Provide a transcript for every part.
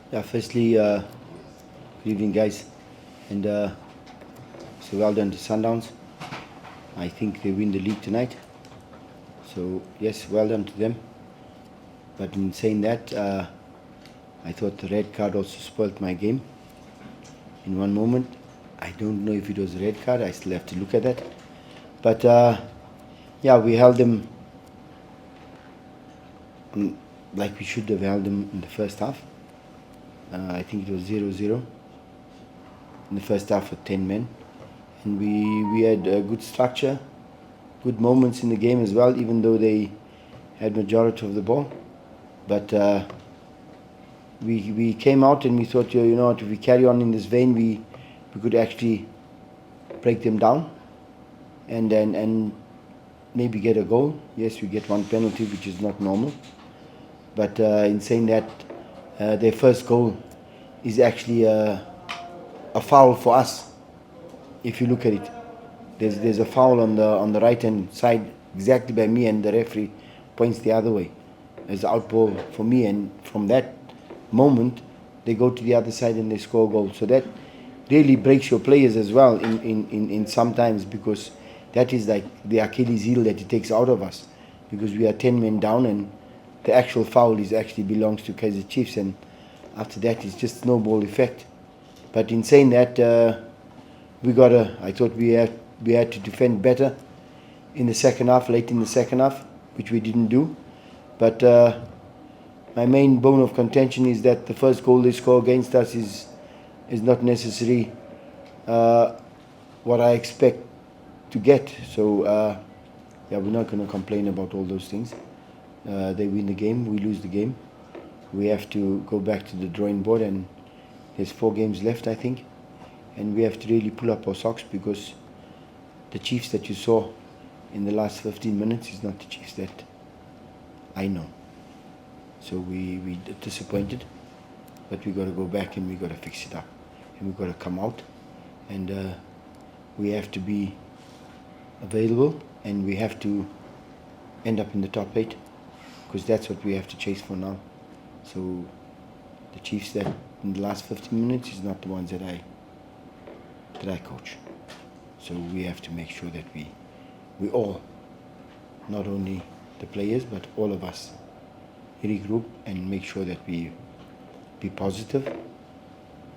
Yeah, firstly, good evening, guys, and so well done to Sundowns. I think they win the league tonight. So yes, well done to them. But in saying that, I thought the red card also spoilt my game. In one moment, I don't know if it was a red card. I still have to look at that. But yeah, we held them like we should have held them in the first half. I think it was 0-0 in the first half with 10 men. And we had a good structure, good moments in the game as well, even though they had majority of the ball. But we came out and we thought, you know, if we carry on in this vein, we could actually break them down and maybe get a goal. Yes, we get one penalty, which is not normal. But in saying that, their first goal is actually a foul for us. If you look at it, there's a foul on the right hand side exactly by me, and the referee points the other way. There's an out ball for me, and from that moment they go to the other side and they score a goal. So that really breaks your players as well in sometimes, because that is like the Achilles heel that it takes out of us, because we are 10 men down and the actual foul is actually belongs to Kaizer Chiefs, and after that it's just snowball effect. But in saying that, I thought we had to defend better in the second half, late in the second half, which we didn't do. But my main bone of contention is that the first goal they score against us is not necessarily what I expect to get. So yeah, we're not going to complain about all those things. They win the game, we lose the game. We have to go back to the drawing board, and there's 4 games left, I think, and we have to really pull up our socks, because the Chiefs that you saw in the last 15 minutes is not the Chiefs that I know. So we disappointed, but we got to go back and we got to fix it up, and we got to come out, and we have to be available, and we have to end up in the top 8, because that's what we have to chase for now. So the Chiefs that in the last 15 minutes is not the ones that I coach. So we have to make sure that we all, not only the players but all of us, regroup and make sure that we be positive,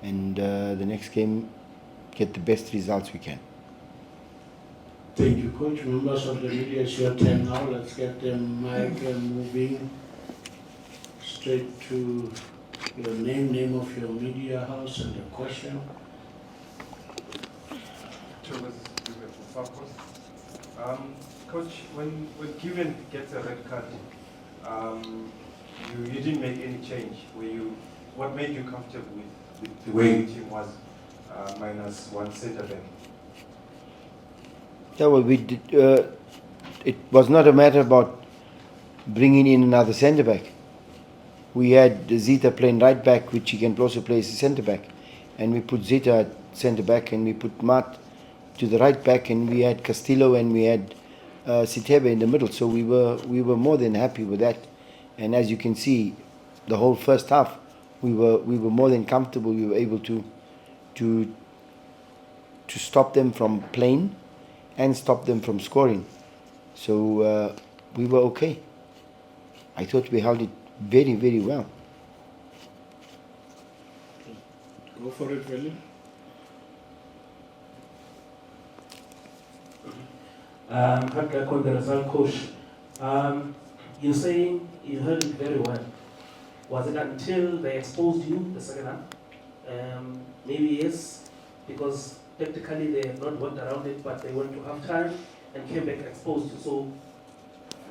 and the next game get the best results we can. Thank you, Coach. Members of the media, it's your turn now. Let's get the mic moving straight to your name of your media house, and the question. Coach, when Kevin gets a red card, you didn't make any change. What made you comfortable with the way the team was, minus one centre back? Yeah, well, we did. It was not a matter about bringing in another centre back. We had Zita playing right back, which he can also play as a centre back, and we put Zita at centre back, and we put Matt to the right back, and we had Castillo and we had Sitebe in the middle. So we were more than happy with that. And as you can see, the whole first half, we were more than comfortable. We were able to stop them from playing and stop them from scoring. So we were okay. I thought we held it very, very well. Go for it, William. On the result, Coach, you're saying you heard it very well. Was it until they exposed you the second half? Maybe yes, because technically they have not worked around it, but they went to half time and came back exposed you. So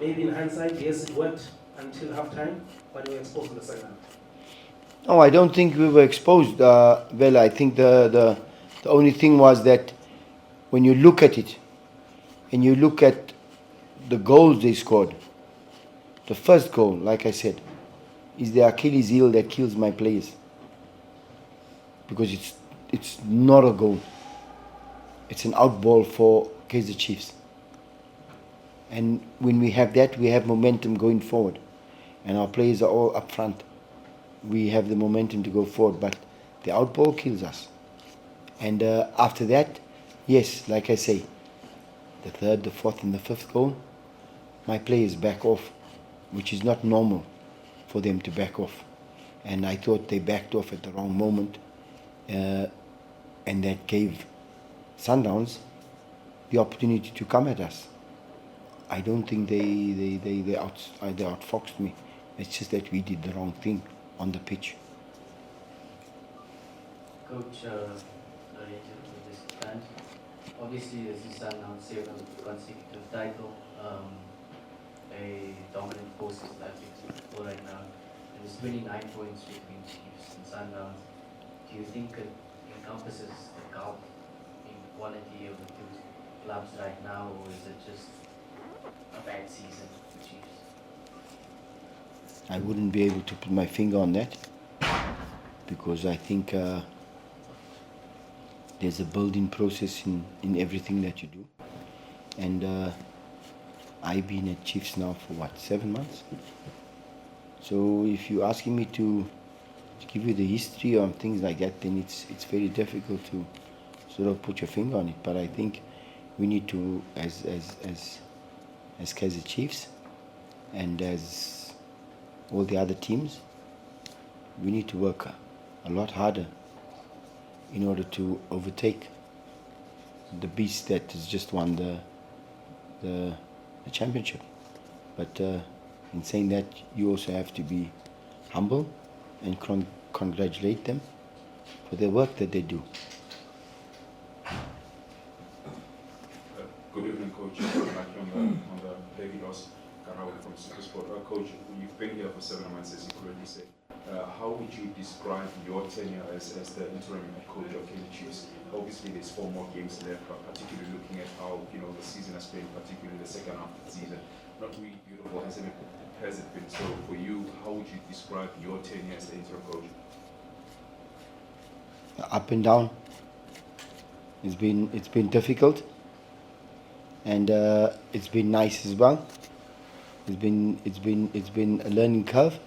maybe in hindsight, yes, it worked until half time, but they were exposed in the second half. No, I don't think we were exposed. Well, I think the only thing was that when you look at it, and you look at the goals they scored, the first goal, like I said, is the Achilles heel that kills my players. Because it's not a goal. It's an out ball for Kaizer Chiefs. And when we have that, we have momentum going forward. And our players are all up front. we have the momentum to go forward, but the outball kills us. And after that, yes, like I say, the third, the fourth and the fifth goal, my players back off, which is not normal for them to back off. And I thought they backed off at the wrong moment, and that gave Sundowns the opportunity to come at us. I don't think they outfoxed me. It's just that we did the wrong thing on the pitch. Coach, related to this band, obviously this is Sundowns' seventh consecutive title, a dominant force in South Africa right now, and there's 29 points between Chiefs and Sundowns. Do you think it encompasses the gulf in quality of the two clubs right now, or is it just a bad season for Chiefs? I wouldn't be able to put my finger on that, because I think there's a building process in everything that you do. And I've been at Chiefs now for what, 7 months? So if you're asking me to give you the history or things like that, then it's very difficult to sort of put your finger on it. But I think we need to, as Kaizer Chiefs and as all the other teams, we need to work a lot harder in order to overtake the beast that has just won the championship. But in saying that, you also have to be humble and congratulate them for their work that they do. Good evening, Coach. Back on the heavy loss, Karawa from Supersport. Coach, you've been here for 7 months, as you already said. How would you describe your tenure as the interim head coach of Kaizer Chiefs? Obviously, there's 4 more games left, but particularly looking at how the season has been, particularly the second half of the season, not really beautiful, has it been? So, for you, how would you describe your tenure as the interim coach? Up and down. It's been difficult, and it's been nice as well. It's been a learning curve,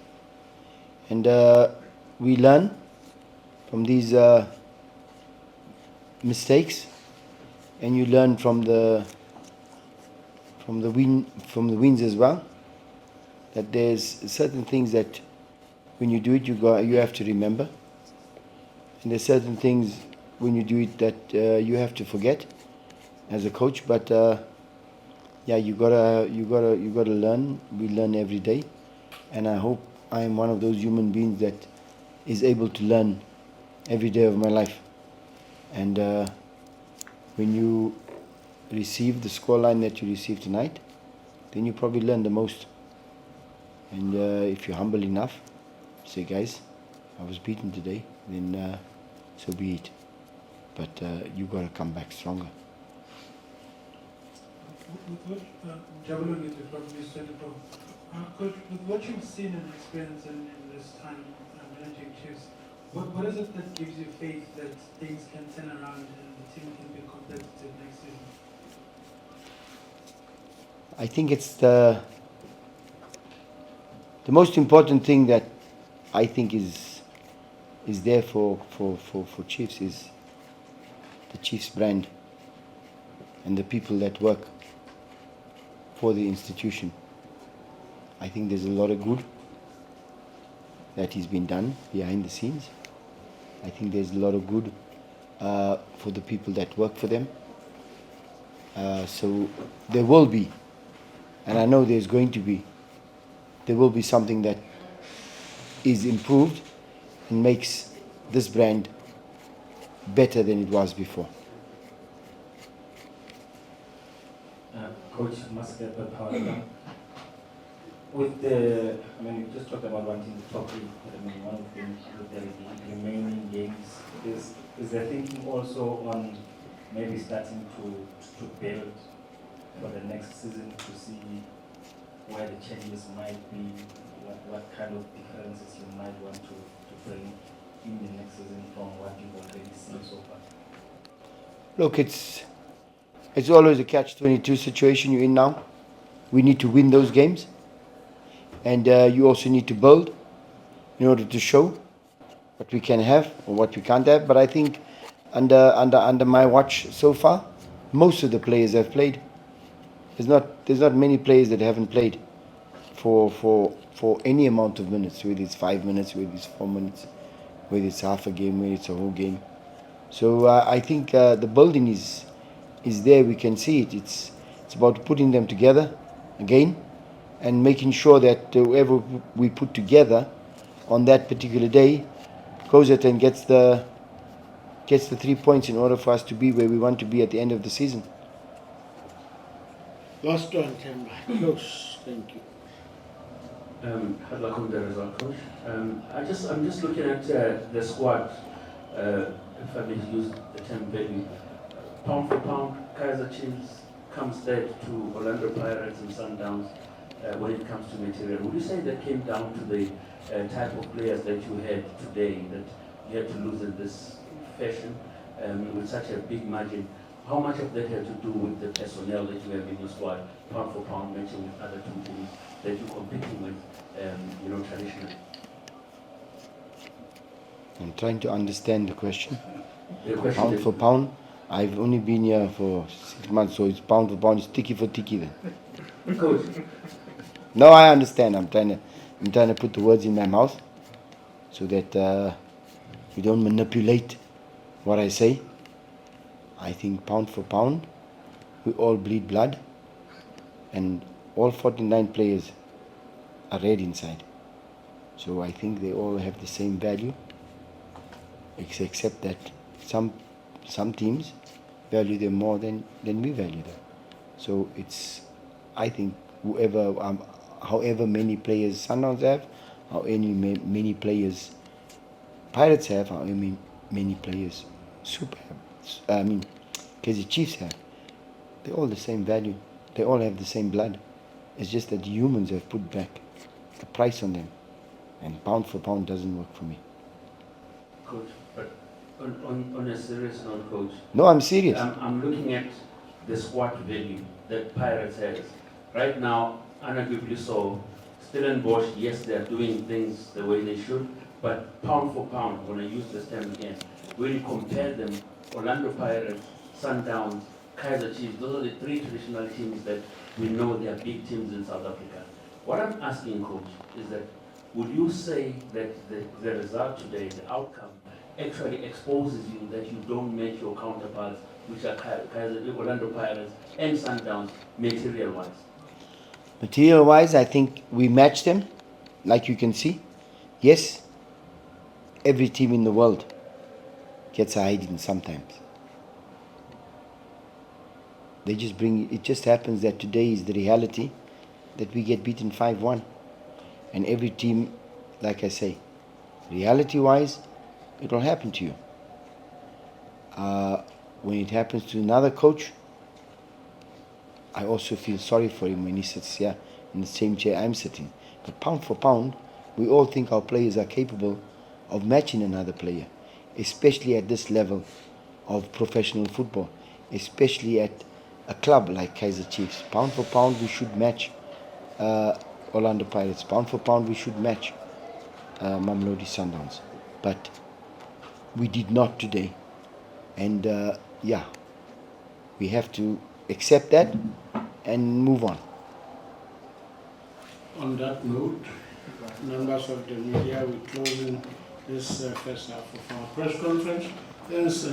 and we learn from these mistakes, and you learn from the wins as well. That there's certain things that when you do it, you have to remember, and there's certain things when you do it that you have to forget as a coach. But yeah, you gotta learn. We learn every day, and I hope I am one of those human beings that is able to learn every day of my life. And when you receive the scoreline that you received tonight, then you probably learn the most. And if you're humble enough, say, guys, I was beaten today, then so be it. But you got to come back stronger. Coach, with what you've seen and experienced in this time managing Chiefs, what is it that gives you faith that things can turn around and the team can be competitive next season? I think it's the most important thing that I think is there for Chiefs is the Chiefs brand and the people that work for the institution. I think there's a lot of good that has been done behind the scenes. I think there's a lot of good for the people that work for them. So there will be, and I know there's going to be, there will be something that is improved and makes this brand better than it was before. Coach Maskep, with the, you just talked about wanting the top 8, one of them with the remaining games. Is there thinking also on maybe starting to build for the next season to see where the changes might be, what kind of differences you might want to bring in the next season from what you've already seen so far? Look, it's always a catch-22 situation you're in now. We need to win those games, and you also need to build, in order to show what we can have or what we can't have. But I think under my watch so far, most of the players have played. There's not many players that haven't played for any amount of minutes, whether it's 5 minutes, whether it's 4 minutes, whether it's half a game, whether it's a whole game. So I think the building is there. We can see it. It's about putting them together again and making sure that whoever we put together on that particular day goes out and gets the 3 points in order for us to be where we want to be at the end of the season. Last one, Temba. Close. Thank you. Good luck on the result, Coach. I'm just looking at the squad. If I may use the term value, pound for pound, Kaizer Chiefs comes third to Orlando Pirates and Sundowns when it comes to material. Would you say that came down to the type of players that you had today, that you had to lose in this fashion with such a big margin? How much of that had to do with the personnel that you have in your squad, pound for pound, matching with other two teams that you're competing with, traditionally? I'm trying to understand the question. The question Pound is- for pound, I've only been here for 6 months, so it's pound for pound, it's tiki for tiki then. Coach, No, I understand. I'm trying to put the words in my mouth so that we don't manipulate what I say. I think pound for pound, we all bleed blood, and all 49 players are red inside. So I think they all have the same value, except that some teams value them more than we value them. So it's, I think, however many players Sundowns have, many players Pirates have, however many players Kaizer Chiefs have, they're all the same value. They all have the same blood. It's just that humans have put back a price on them, and pound for pound doesn't work for me. Coach, but on a serious note, Coach, No, I'm serious. I'm looking at the squad value that Pirates has. Right now, arguably so, Stellenbosch, yes, they're doing things the way they should, but pound for pound, when I use this term again, when you compare them, Orlando Pirates, Sundowns, Kaizer Chiefs, those are the three traditional teams that we know they are big teams in South Africa. What I'm asking, Coach, is that would you say that the result today, the outcome, actually exposes you that you don't match your counterparts, which are Orlando Pirates and Sundowns, material-wise? Material-wise, I think we match them, like you can see. Yes, every team in the world gets a hiding sometimes. They just bring it. Just happens that today is the reality that we get beaten 5-1, and every team, like I say, reality-wise, it will happen to you. When it happens to another coach, I also feel sorry for him when he sits here in the same chair I'm sitting. But pound for pound, we all think our players are capable of matching another player, especially at this level of professional football, especially at a club like Kaizer Chiefs. Pound for pound, we should match Orlando Pirates. Pound for pound, we should match Mamelodi Sundowns. But we did not today. And we have to accept that and move on. On that note, members of the media, we're closing this first half of our press conference. Thanks.